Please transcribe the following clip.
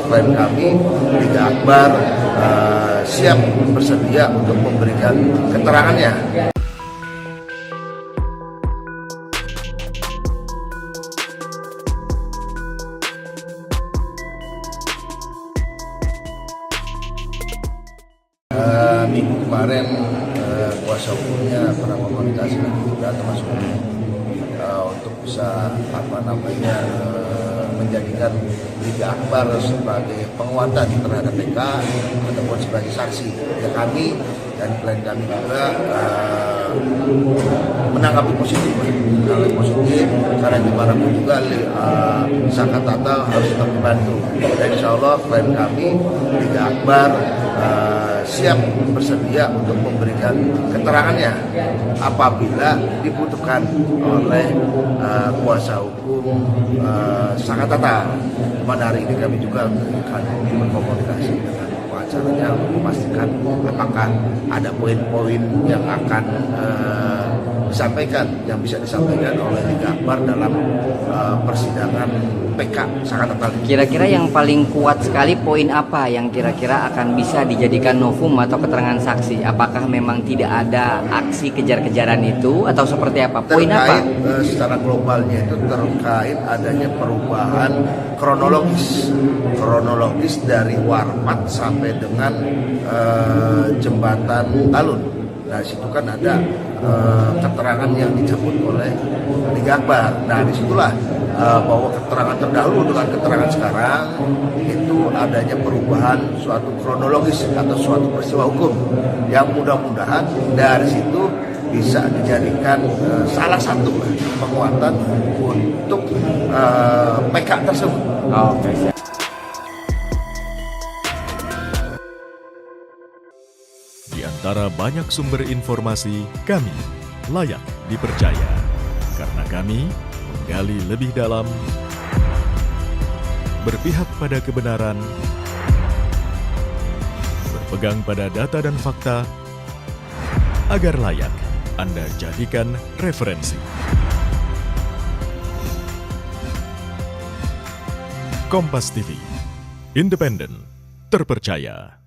Klien kami, Liga Akbar, siap bersedia untuk memberikan keterangannya. Minggu kemarin kuasa hukumnya pernah komunikasi dengan kita termasuk untuk bisa menjadikan Liga Akbar sebagai penguatan terhadap PK ataupun sebagai saksi. Ya, kami dan klien kami juga menanggapi positif karena gimana pun juga Saka Tata harus tetap dibantu. Dan insya Allah klien kami Liga Akbar siap bersedia untuk memberikan keterangannya apabila dibutuhkan oleh kuasa hukum Saka Tata. Pada hari ini kami juga akan berkomunikasi dengan pengacaranya untuk memastikan apakah ada poin-poin yang akan bisa disampaikan oleh Liga Akbar dalam persidangan PK Saka Tata. Kira-kira yang paling kuat sekali poin apa yang kira-kira akan bisa dijadikan novum atau keterangan saksi? Apakah memang tidak ada aksi kejar-kejaran itu atau seperti apa? Poin apa? Secara globalnya itu terkait adanya perubahan kronologis dari Warpat sampai dengan jembatan Talun. Nah, situ kan ada keterangan yang dicabut oleh Liga Akbar. Nah, disitulah bahwa keterangan terdahulu dengan keterangan sekarang itu adanya perubahan suatu kronologis atau suatu peristiwa hukum yang mudah-mudahan dari situ bisa dijadikan salah satu penguatan untuk PK tersebut. Oke. Di antara banyak sumber informasi, kami layak dipercaya. Karena kami menggali lebih dalam, berpihak pada kebenaran, berpegang pada data dan fakta, agar layak Anda jadikan referensi. Kompas TV, independen, terpercaya.